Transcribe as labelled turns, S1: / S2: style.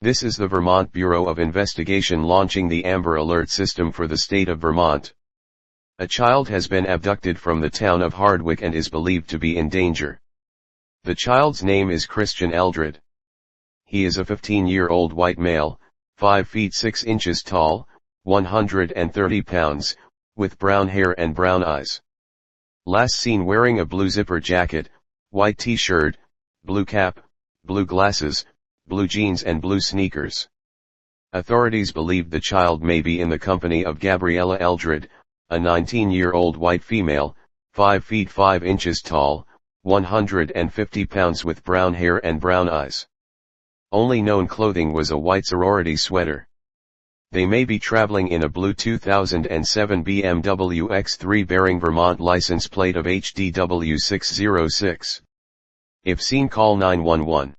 S1: This is the Vermont Bureau of Investigation launching the Amber Alert system for the state of Vermont. A child has been abducted from the town of Hardwick and is believed to be in danger. The child's name is Christian Eldred. He is a 15-year-old white male, 5 feet 6 inches tall, 130 pounds, with brown hair and brown eyes. Last seen wearing a blue zipper jacket, white t-shirt, blue cap, blue glasses, blue jeans and blue sneakers. Authorities believe the child may be in the company of Gabriella Eldred, a 19-year-old white female, 5 feet 5 inches tall, 150 pounds with brown hair and brown eyes. Only known clothing was a white sorority sweater. They may be traveling in a blue 2007 BMW X3 bearing Vermont license plate of HDW606. If seen, call 911.